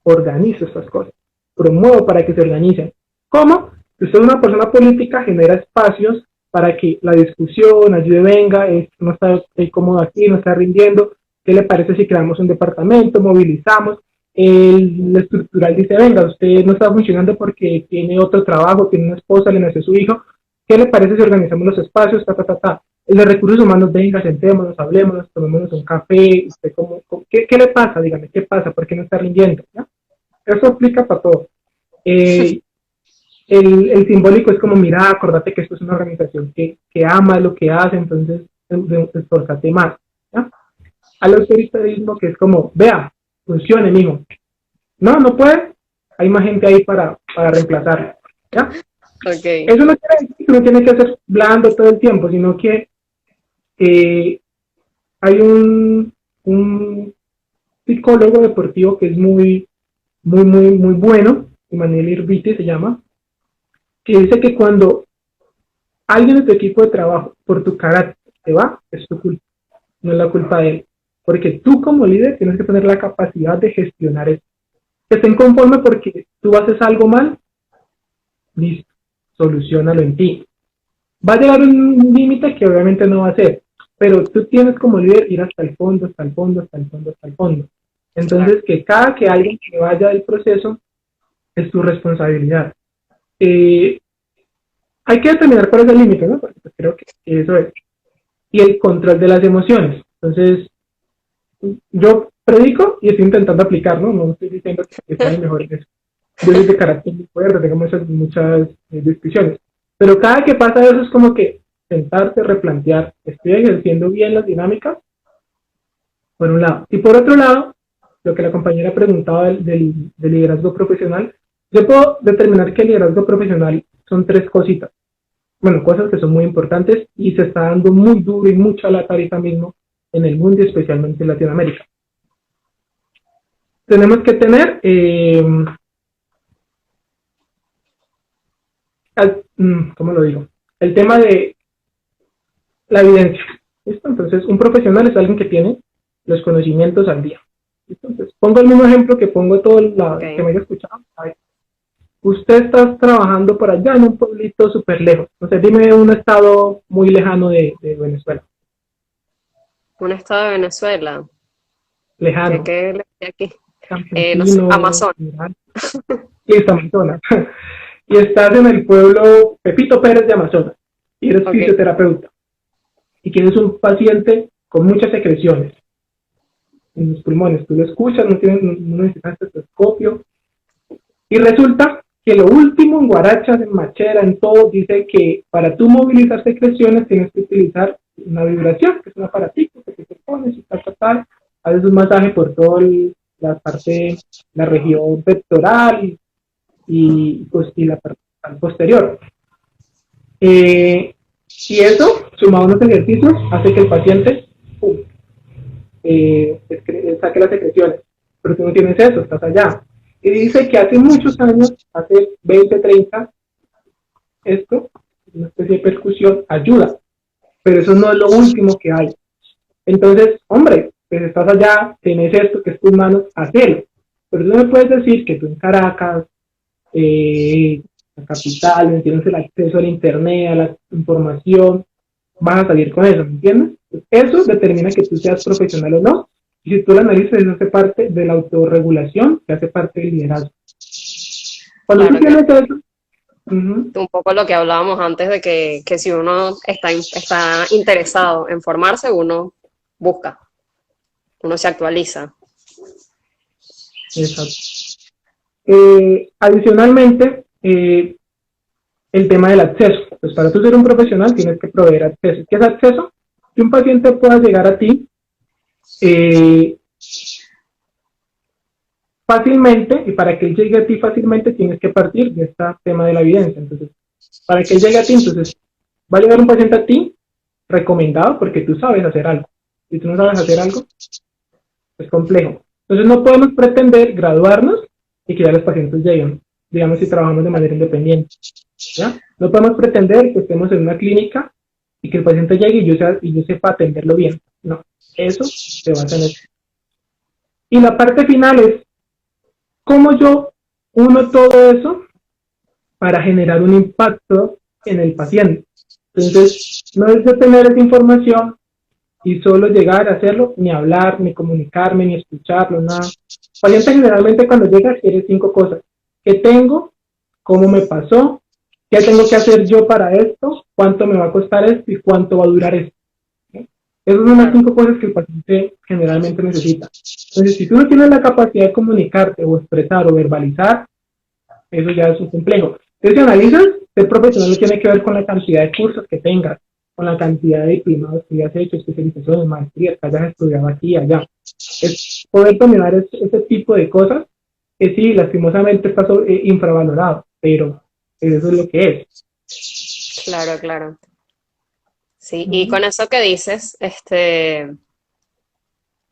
organizo estas cosas. Promuevo para que se organicen. ¿Cómo? Si usted es una persona política, genera espacios para que la discusión, ayude, venga, no está cómodo aquí, no está rindiendo. ¿Qué le parece si creamos un departamento, movilizamos? El estructural dice, venga, usted no está funcionando porque tiene otro trabajo, tiene una esposa, le nació su hijo. ¿Qué le parece si organizamos los espacios? El de recursos humanos, venga, sentémonos, hablémonos, tomémonos un café. Usted ¿qué le pasa? Dígame, ¿qué pasa? ¿Por qué no está rindiendo? ¿Ya? Eso aplica para todo. El simbólico es como, mira, acordate que esto es una organización que ama lo que hace, entonces esforzate más. ¿Ya? Al autoritarismo, que es como, vea, funcione, mijo. No puede, hay más gente ahí para reemplazarlo. ¿Ya? Okay. Eso no quiere decir que uno tiene que ser blando todo el tiempo, sino que hay un psicólogo deportivo que es muy bueno, Emanuel Irviti se llama, que dice que cuando alguien de tu equipo de trabajo por tu carácter te va, es tu culpa, no es la culpa de él. Porque tú como líder tienes que tener la capacidad de gestionar eso. Que estén conformes porque tú haces algo mal, listo, solucionalo en ti. Va a llegar un límite que obviamente no va a ser, pero tú tienes como líder ir hasta el fondo, hasta el fondo, hasta el fondo, hasta el fondo. Entonces, que cada que alguien que vaya del proceso es tu responsabilidad. Hay que determinar cuál es el límite, ¿no? Porque pues creo que eso es. Y el control de las emociones. Entonces, yo predico y estoy intentando aplicar, ¿no? No estoy diciendo que sea mejor en eso. Yo soy de carácter muy fuerte, tengo muchas discusiones. Pero cada que pasa eso es como que sentarte, replantear, ¿estoy ejerciendo bien las dinámicas? Por un lado. Y por otro lado, lo que la compañera preguntaba del liderazgo profesional, yo puedo determinar que el liderazgo profesional son 3 cositas. Bueno, cosas que son muy importantes y se está dando muy duro y mucha lata ahorita mismo en el mundo y especialmente en Latinoamérica. tenemos que tener, ¿cómo lo digo? El tema de la evidencia. ¿Listo? Entonces, un profesional es alguien que tiene los conocimientos al día. ¿Listo? Entonces, pongo el mismo ejemplo que pongo todo Okay. que me haya escuchado. A ver, usted está trabajando por allá en un pueblito súper lejos. Entonces, dime un estado muy lejano de Venezuela. Un estado de Venezuela. ¿Qué, Lejano. qué le decía aquí? No sé, Campesino, Amazonas. rural. Listo, Amazonas. Y estás en el pueblo Pepito Pérez de Amazonas. Y eres Okay. fisioterapeuta. Y tienes un paciente con muchas secreciones en los pulmones. Tú lo escuchas, no necesitas estetoscopio. Y resulta que lo último en guarachas, en machera, en todo, dice que para tú movilizar secreciones tienes que utilizar una vibración, que es un aparatito que te pones y tal. Haces un masaje por toda la parte, la región pectoral y la parte posterior. Y eso, sumado a unos ejercicios, hace que el paciente pum, saque las secreciones. Pero tú no tienes eso, estás allá. Y dice que hace muchos años, hace 20, 30, esto, una especie de percusión, ayuda. Pero eso no es lo último que hay. Entonces, hombre, pues estás allá, tienes esto que es tus manos, hacelo. Pero tú no me puedes decir que tú en Caracas, la capital, tienes el acceso al internet, a la información, vas a salir con eso, ¿me entiendes? Eso determina que tú seas profesional o no. Y si tú lo analizas, eso hace parte de la autorregulación, que hace parte del liderazgo. Cuando tú Claro que tienes eso, un poco lo que hablábamos antes de que si uno está interesado en formarse, uno busca, uno se actualiza. exacto. Adicionalmente, el tema del acceso. Pues para tú ser un profesional tienes que proveer acceso. ¿Qué es acceso? Que un paciente pueda llegar a ti eh, fácilmente, y para que él llegue a ti fácilmente tienes que partir de este tema de la evidencia. Entonces, para que él llegue a ti, entonces, va a llegar un paciente a ti recomendado porque tú sabes hacer algo. Si tú no sabes hacer algo, es complejo. Entonces, no podemos pretender graduarnos y que ya los pacientes lleguen, digamos, si trabajamos de manera independiente. ¿Ya? No podemos pretender que estemos en una clínica y que el paciente llegue y yo sepa atenderlo bien. No, eso se basa en eso. Y la parte final es cómo yo uno todo eso para generar un impacto en el paciente. Entonces, no es de tener esa información y solo llegar a hacerlo, ni hablar, ni comunicarme, ni escucharlo, nada. El paciente generalmente cuando llega quiere 5 cosas. ¿Qué tengo? ¿Cómo me pasó? ¿Qué tengo que hacer yo para esto? ¿Cuánto me va a costar esto? ¿Y cuánto va a durar esto? ¿Sí? Esas son las 5 cosas que el paciente generalmente necesita. Entonces, si tú no tienes la capacidad de comunicarte o expresar o verbalizar, eso ya es un complejo. Entonces, si analizas, ser profesional no tiene que ver con la cantidad de cursos que tengas, con la cantidad de diplomados que hayas hecho, especializaciones, maestrías que hayas estudiado aquí y allá. Es poder dominar ese tipo de cosas que sí, lastimosamente está infravalorado, pero eso es lo que es. Claro, claro. Sí, y con eso que dices,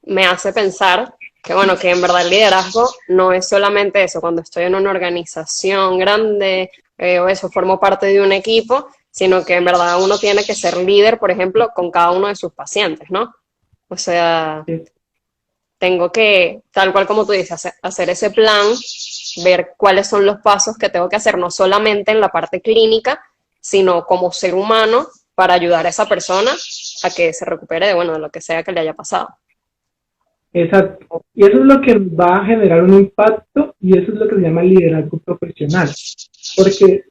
me hace pensar que, bueno, que en verdad el liderazgo no es solamente eso, cuando estoy en una organización grande o eso, formo parte de un equipo, sino que en verdad uno tiene que ser líder, por ejemplo, con cada uno de sus pacientes, ¿no? O sea, Sí, tengo que, tal cual como tú dices, hacer ese plan, ver cuáles son los pasos que tengo que hacer, no solamente en la parte clínica, sino como ser humano para ayudar a esa persona a que se recupere de, bueno, de lo que sea que le haya pasado. exacto. Y eso es lo que va a generar un impacto y eso es lo que se llama liderazgo profesional. Porque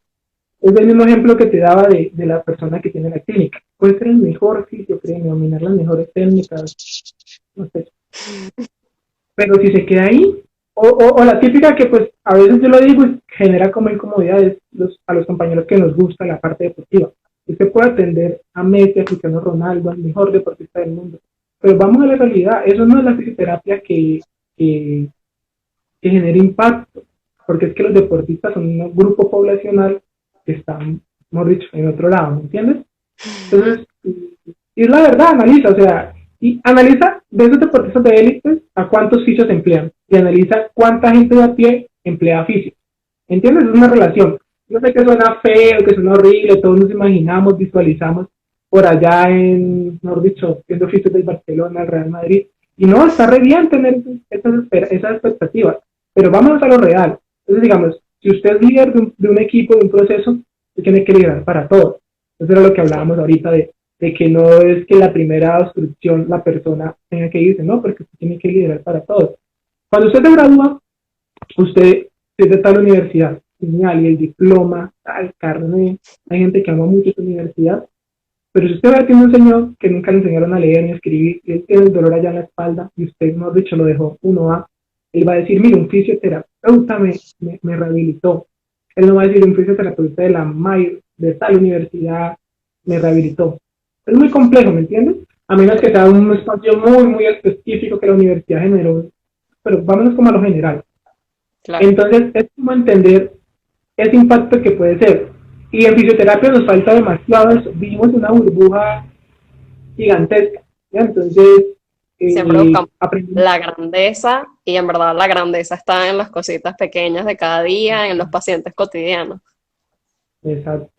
es el mismo ejemplo que te daba de la persona que tiene la clínica. Puede ser el mejor sitio, créeme, dominar las mejores técnicas, no sé. Pero si se queda ahí, o la típica que pues a veces yo lo digo y genera como incomodidades a los compañeros que nos gusta la parte deportiva. Usted puede atender a Messi, a Cristiano Ronaldo, al mejor deportista del mundo. Pero vamos a la realidad, eso no es la fisioterapia que genera impacto, porque es que los deportistas son un grupo poblacional que están, mejor dicho, en otro lado, ¿me entiendes? Entonces, y es la verdad, analiza, o sea, Y analiza de esos deportistas de élite a cuántos fisios emplean y analiza cuánta gente de a pie emplea fisios. ¿Entiendes? Es una relación. Yo sé que suena feo, que suena horrible, todos nos imaginamos, visualizamos por allá en, mejor dicho, viendo fisios del Barcelona, el Real Madrid. Y no, está re bien tener esas expectativas, pero vámonos a lo real. Entonces, digamos, si usted es líder de un equipo, de un proceso, usted tiene que liderar para todos. Eso era lo que hablábamos ahorita de que no es que la primera instrucción la persona tenga que irse, no, porque usted tiene que liderar para todos. Cuando usted se gradúa, usted es de tal universidad, genial, y el diploma, tal carnet, hay gente que ama mucho su universidad, pero si usted ve que un señor que nunca le enseñaron a leer ni a escribir, y él tiene el dolor allá en la espalda, y usted, mejor dicho, lo dejó uno a, él va a decir, mira, un fisioterapeuta me rehabilitó. Él no va a decir, un fisioterapeuta de la MAI, de tal universidad, me rehabilitó. Es muy complejo, ¿me entiendes? A menos que sea un espacio muy, muy específico que la universidad generó, pero vámonos como a lo general. Claro. Entonces, es como entender ese impacto que puede ser. Y en fisioterapia nos falta demasiado eso. Vivimos una burbuja gigantesca, ¿ya? Entonces, Siempre buscamos aprendimos. la grandeza y en verdad la grandeza está en las cositas pequeñas de cada día, en los pacientes cotidianos. Exacto.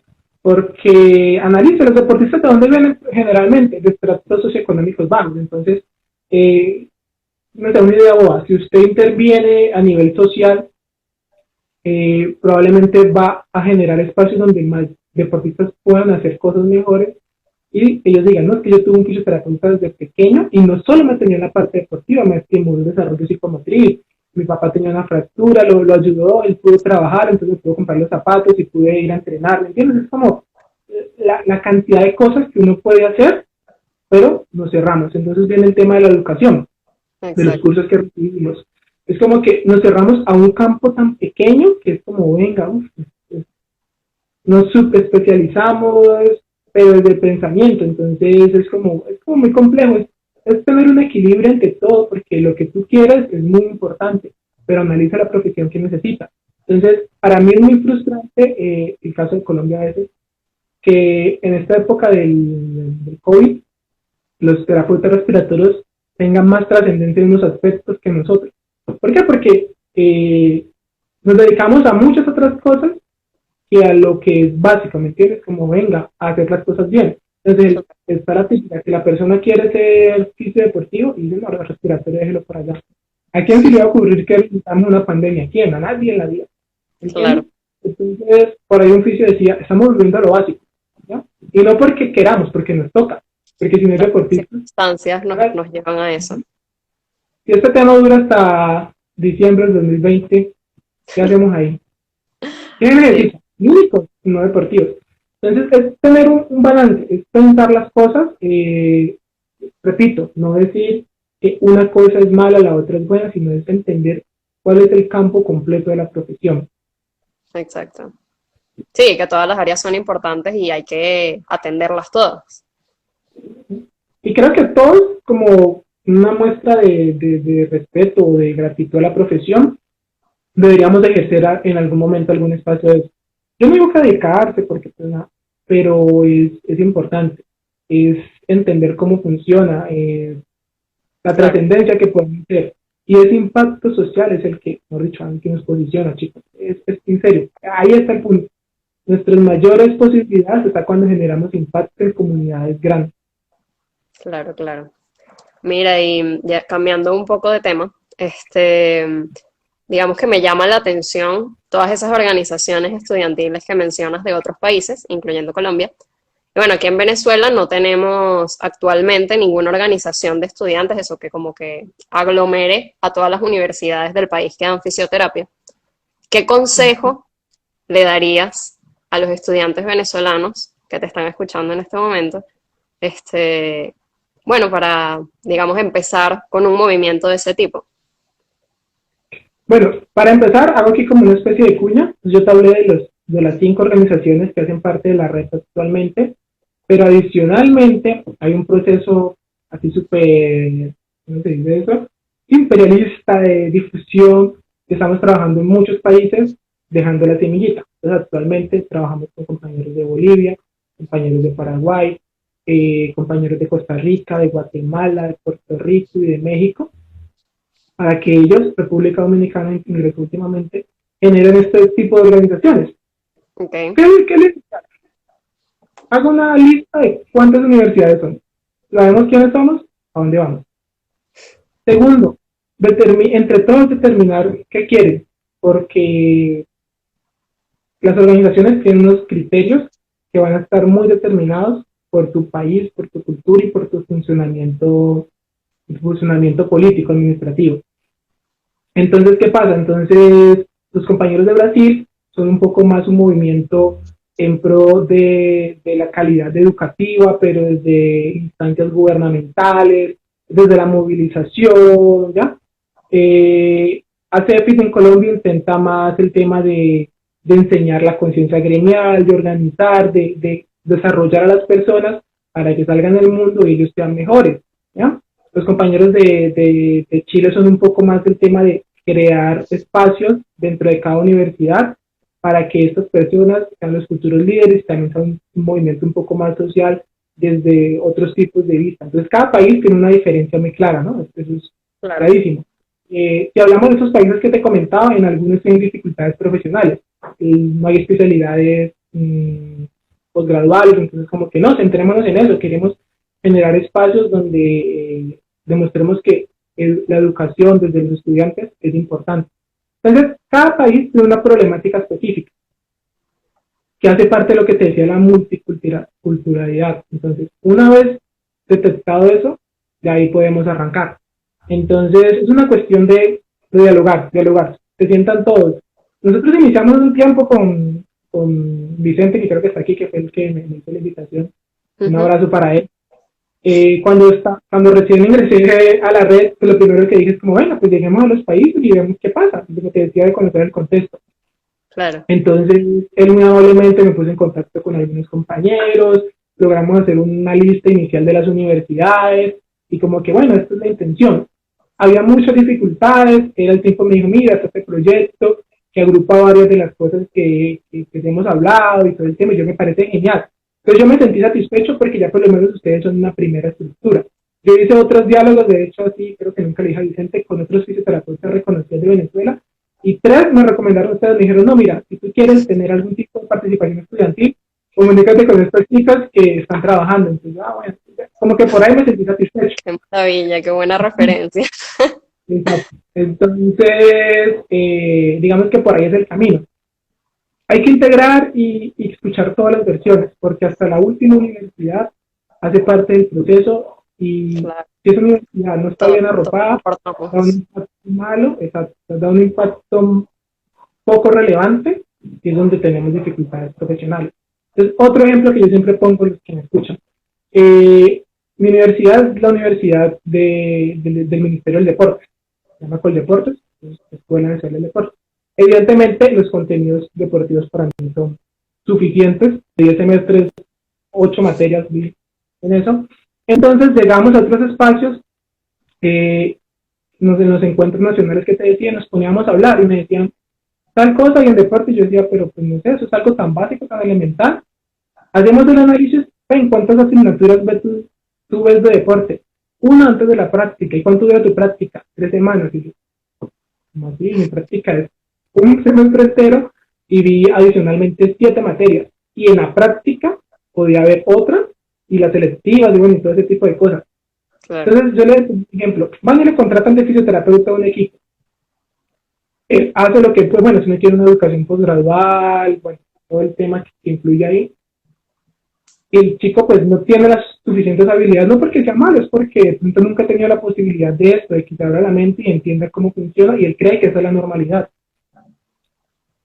Porque analice los deportistas de dónde vienen generalmente, de estratos socioeconómicos bajos. Entonces, no sé, una idea boba, si usted interviene a nivel social, probablemente va a generar espacios donde más deportistas puedan hacer cosas mejores y ellos digan, no, es que yo tuve un fisioterapeuta desde pequeño y no solo me tenía en la parte deportiva, me estimuló el desarrollo psicomotriz, mi papá tenía una fractura, lo ayudó, él pudo trabajar, entonces pudo comprar los zapatos y pude ir a entrenar, ¿me entiendes? Es como la cantidad de cosas que uno puede hacer, pero nos cerramos. Entonces viene el tema de la educación, de los Exacto. cursos que recibimos. Es como que nos cerramos a un campo tan pequeño que es como, venga, nos subespecializamos, pero desde el pensamiento, entonces es como muy complejo, es tener un equilibrio entre todo, porque lo que tú quieres es muy importante, pero analiza la profesión que necesitas. Entonces, para mí es muy frustrante el caso de Colombia a veces, que en esta época del COVID, los terapeutas respiratorios tengan más trascendencia en unos aspectos que nosotros. ¿Por qué? Porque nos dedicamos a muchas otras cosas que a lo que es básico, ¿me entiendes? Como venga a hacer las cosas bien. Entonces, es para ti, que la persona quiere ser fisio deportivo y dice, no, respiratorio, déjelo por allá. ¿A quién se le va a ocurrir que necesitamos una pandemia? ¿A quién? A nadie en la vida. ¿Entiendes? Claro. Entonces, por ahí un fisio decía, estamos volviendo a lo básico, ¿ya? Y no porque queramos, porque nos toca. Porque si no es Las deportista, circunstancias nos llevan a eso. si este tema dura hasta diciembre del 2020, ¿qué hacemos ahí? ¿Qué Sí, necesita? Únicos, no deportivos. Entonces, es tener un balance, es pensar las cosas, repito, no decir que una cosa es mala, la otra es buena, sino es entender cuál es el campo completo de la profesión. exacto. Sí, que todas las áreas son importantes y hay que atenderlas todas. Y creo que todos, como una muestra de respeto o de gratitud a la profesión, deberíamos ejercer en algún momento algún espacio de eso. Yo no digo que dedicarse, porque, pues, no, pero es importante, es entender cómo funciona, la Claro. trascendencia que pueden ser. Y ese impacto social es el que, mejor dicho, que nos posiciona, chicos. Es en serio, ahí está el punto. Nuestras mayores posibilidades está cuando generamos impacto en comunidades grandes. Claro, claro. Mira, y ya cambiando un poco de tema, digamos que me llama la atención todas esas organizaciones estudiantiles que mencionas de otros países, incluyendo Colombia. Y bueno, aquí en Venezuela no tenemos actualmente ninguna organización de estudiantes, eso que como que aglomere a todas las universidades del país que dan fisioterapia. ¿Qué consejo le darías a los estudiantes venezolanos que te están escuchando en este momento? Este, bueno, para, digamos, empezar con un movimiento de ese tipo. Bueno, para empezar, hago aquí como una especie de cuña. Yo te hablé de las 5 organizaciones que hacen parte de la red actualmente, pero adicionalmente hay un proceso así súper, ¿cómo se dice eso? Imperialista de difusión que estamos trabajando en muchos países, dejando la semillita. Entonces, actualmente trabajamos con compañeros de Bolivia, compañeros de Paraguay, compañeros de Costa Rica, de Guatemala, de Puerto Rico y de México, para que ellos, República Dominicana ingresó últimamente, generen este tipo de organizaciones. Okay. ¿Qué les hago una lista de cuántas universidades son? ¿Sabemos quiénes somos? ¿A dónde vamos? Segundo, entre todos determinar qué quieren, porque las organizaciones tienen unos criterios que van a estar muy determinados por tu país, por tu cultura y por tu funcionamiento político, administrativo. Entonces, ¿qué pasa? Entonces, los compañeros de Brasil son un poco más un movimiento en pro de la calidad educativa, pero desde instancias gubernamentales, desde la movilización, ¿ya? ACEPIS en Colombia intenta más el tema de enseñar la conciencia gremial, de organizar, de desarrollar a las personas para que salgan al mundo y ellos sean mejores, ¿ya? Los compañeros de Chile son un poco más del tema de crear espacios dentro de cada universidad para que estas personas sean los futuros líderes, también son un movimiento un poco más social desde otros tipos de vista. Entonces, cada país tiene una diferencia muy clara, ¿no? Eso es clarísimo. Si hablamos de esos países que te comentaba, en algunos tienen dificultades profesionales, no hay especialidades posgraduales, entonces como que no, centrémonos en eso, queremos generar espacios donde demostremos que la educación desde los estudiantes es importante. Entonces, cada país tiene una problemática específica, que hace parte de lo que te decía la multiculturalidad. Entonces, una vez detectado eso, de ahí podemos arrancar. Entonces, es una cuestión de dialogar, se sientan todos. Nosotros iniciamos un tiempo con Vicente, que creo que está aquí, que fue el que me hizo la invitación. Un abrazo para él. Cuando recién ingresé a la red, pues lo primero que dije es como, bueno, pues lleguemos a los países y vemos qué pasa, lo que te decía de conocer el contexto. Claro. Entonces, él muy amablemente me puso en contacto con algunos compañeros, logramos hacer una lista inicial de las universidades, y como que, bueno, esta es la intención. Había muchas dificultades, era el tiempo me dijo, mira, este proyecto, que agrupa varias de las cosas que hemos hablado y todo el tema, y yo me parece genial. Entonces yo me sentí satisfecho porque ya por lo menos ustedes son una primera estructura. Yo hice otros diálogos, de hecho así, creo que nunca le dije a Vicente, con otros fisioterapeutas reconocidos de Venezuela, y 3 me recomendaron ustedes, me dijeron, no, mira, si tú quieres tener algún tipo de participación estudiantil, comunícate con estas chicas que están trabajando. Entonces, bueno, como que por ahí me sentí satisfecho. Qué maravilla, qué buena referencia. Exacto. Entonces, digamos que por ahí es el camino. Hay que integrar y escuchar todas las versiones, porque hasta la última universidad hace parte del proceso y Claro. si esa universidad no está bien arropada, da un impacto malo, exacto, da un impacto poco relevante y es donde tenemos dificultades profesionales. Entonces, otro ejemplo que yo siempre pongo a los que me escuchan. Mi universidad es la universidad del Ministerio del Deporte, se llama Coldeportes, Escuela Nacional del Deporte. Evidentemente, los contenidos deportivos para mí son suficientes. De 10 semestres, 8 materias en eso. Entonces, llegamos a otros espacios, en los encuentros nacionales que te decía, nos poníamos a hablar y me decían tal cosa y en deporte. Y yo decía, pero pues no sé, eso es algo tan básico, tan elemental. Hacemos el análisis, ¿en cuántas asignaturas tú ves de deporte? Una antes de la práctica. ¿Y cuánto dura tu práctica? 3 semanas. Y yo, ¿cómo así? Mi práctica es un semestre entero y vi adicionalmente 7 materias. Y en la práctica podía haber otras y las selectivas y bueno, y todo ese tipo de cosas. Claro. Entonces yo le doy un ejemplo. Van y le contratan de fisioterapeuta a un equipo. Él hace lo que, pues bueno, si no quiere una educación posgradual, bueno, todo el tema que influye ahí. Y el chico pues no tiene las suficientes habilidades, no porque sea malo, es porque de pronto nunca ha tenido la posibilidad de esto, de que se abra la mente y entienda cómo funciona, y él cree que esa es la normalidad.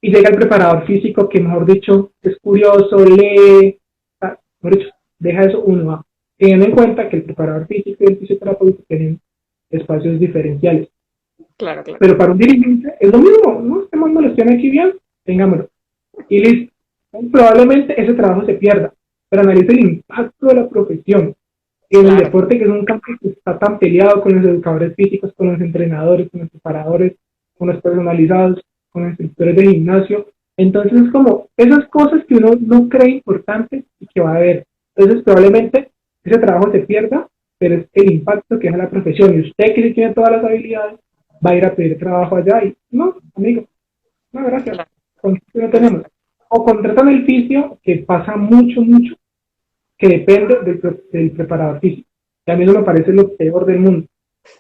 Y llega el preparador físico que, mejor dicho, es curioso, lee, mejor dicho, deja eso uno va. Teniendo en cuenta que el preparador físico y el fisioterapeuta tienen espacios diferenciales. Claro, claro. Pero para un dirigente es lo mismo, ¿no? Este mundo lo tiene aquí bien, tengámoslo. Y listo. Probablemente ese trabajo se pierda, pero analiza el impacto de la profesión en el deporte, que es un campo que está tan peleado con los educadores físicos, con los entrenadores, con los preparadores, con los personalizados, con los instructores de gimnasio. Entonces es como esas cosas que uno no cree importantes y que va a haber. Entonces probablemente ese trabajo se pierda, pero es el impacto que deja la profesión. Y usted que sí tiene todas las habilidades, va a ir a pedir trabajo allá y, no, amigo, no, gracias, claro. con esto no tenemos. O contratan el fisio, que pasa mucho, mucho, que depende del preparador físico. Y a mí eso me parece lo peor del mundo.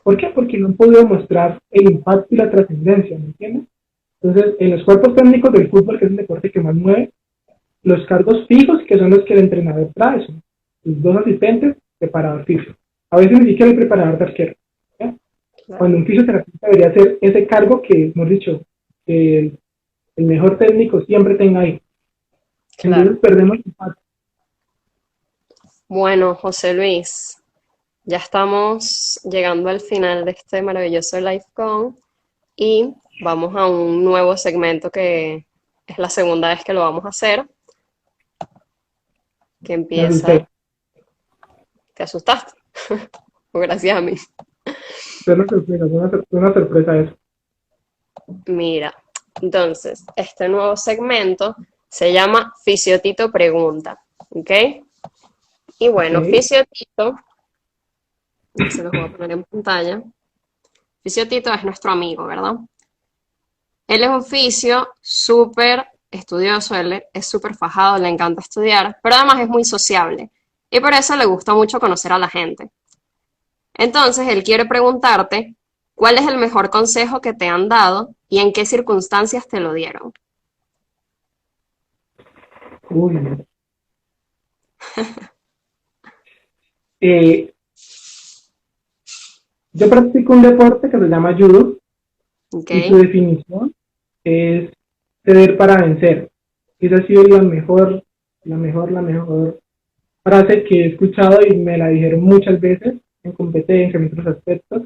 ¿Por qué? Porque no han podido mostrar el impacto y la trascendencia, ¿me entiendes? Entonces, en los cuerpos técnicos del fútbol, que es el deporte que más mueve, los cargos fijos, que son los que el entrenador trae, son los dos asistentes, preparador físico. A veces ni siquiera el preparador de arquero. ¿Ya? Claro. Cuando un fisioterapeuta debería ser ese cargo que, hemos dicho, que el mejor técnico siempre tenga ahí. Claro. Entonces perdemos impacto. Bueno, José Luis, ya estamos llegando al final de este maravilloso LiveCon y vamos a un nuevo segmento que es la segunda vez que lo vamos a hacer, que Me empieza. asusté. ¿Te asustaste? Gracias a mí. Fue una sorpresa, fue una sorpresa eso. Mira, entonces, este nuevo segmento se llama Fisiotito Pregunta, ¿ok? Y Ok, bueno, Fisiotito, se los voy a poner en pantalla. Fisiotito es nuestro amigo, ¿verdad? Él es un fisio súper estudioso, él es súper fajado, le encanta estudiar, pero además es muy sociable. Y por eso le gusta mucho conocer a la gente. Entonces, él quiere preguntarte, ¿cuál es el mejor consejo que te han dado y en qué circunstancias te lo dieron? uy. Eh, yo practico un deporte que se llama judo ¿Ok? y su definición es ceder para vencer. Esa ha sido la mejor frase que he escuchado y me la dijeron muchas veces en competencia, en otros aspectos,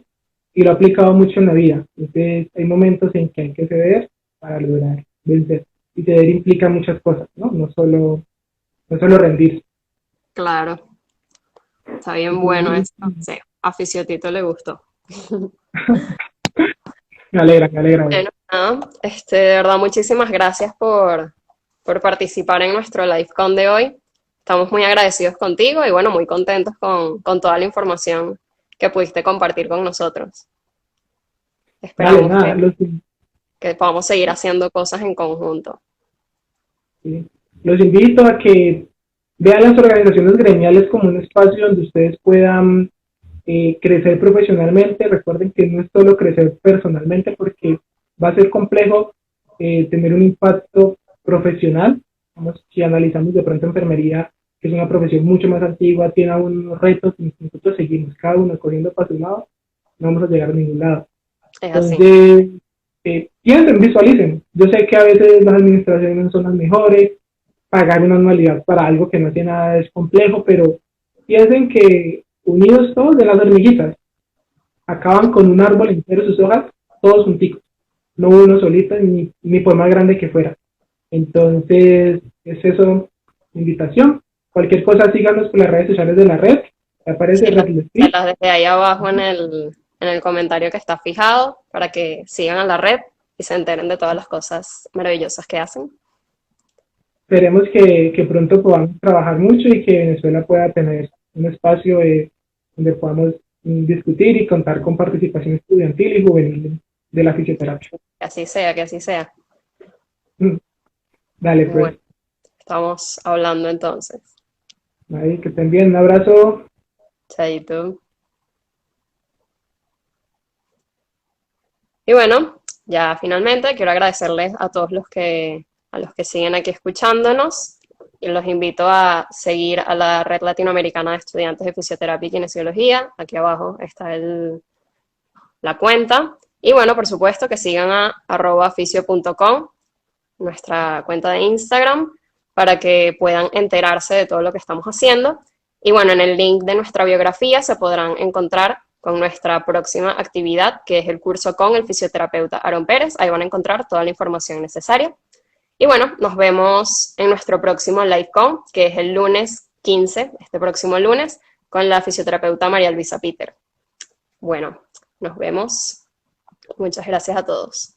y lo he aplicado mucho en la vida. Entonces, hay momentos en que hay que ceder para lograr vencer. Y ceder implica muchas cosas, ¿no? No solo rendirse. Claro, está bien bueno Entonces, ese consejo. A Fisiotito le gustó. me alegra ver. Bueno, de verdad, muchísimas gracias por participar en nuestro LiveCon de hoy. Estamos muy agradecidos contigo y bueno, muy contentos con toda la información que pudiste compartir con nosotros. Dale, Esperamos nada, que podamos seguir haciendo cosas en conjunto. sí, los invito a que vean las organizaciones gremiales como un espacio donde ustedes puedan crecer profesionalmente. Recuerden que no es solo crecer personalmente porque va a ser complejo tener un impacto profesional. Vamos, si analizamos de pronto enfermería, que es una profesión mucho más antigua, tiene aún unos retos y nosotros seguimos cada uno corriendo para su lado, no vamos a llegar a ningún lado. Es así. Entonces, piensen, visualicen. Yo sé que a veces las administraciones no son las mejores, pagar una anualidad para algo que no tiene nada es complejo, pero piensen que unidos todos de las hormiguitas, acaban con un árbol entero, sus hojas, todos junticos, no uno solito ni por más grande que fuera. Entonces, es eso, invitación. Cualquier cosa, síganos por las redes sociales de la red. Aparece Se Red se Speech. las dejé ahí abajo en el comentario que está fijado para que sigan a la red y se enteren de todas las cosas maravillosas que hacen. Esperemos que pronto podamos trabajar mucho y que Venezuela pueda tener un espacio donde podamos discutir y contar con participación estudiantil y juvenil de la fisioterapia. Que así sea, que así sea. Dale, pues, Bueno, estamos hablando entonces. ahí, que estén bien, un abrazo. Chaito. Y bueno, ya finalmente quiero agradecerles a todos a los que siguen aquí escuchándonos y los invito a seguir a la Red Latinoamericana de Estudiantes de Fisioterapia y Kinesiología. Aquí abajo está la cuenta. Y bueno, por supuesto que sigan a @fisio.com, nuestra cuenta de Instagram, para que puedan enterarse de todo lo que estamos haciendo. Y bueno, en el link de nuestra biografía se podrán encontrar con nuestra próxima actividad, que es el curso con el fisioterapeuta Aaron Pérez. Ahí van a encontrar toda la información necesaria. Y bueno, nos vemos en nuestro próximo LiveCon, que es el lunes 15, este próximo lunes, con la fisioterapeuta María Luisa Peter. Bueno, nos vemos. Muchas gracias a todos.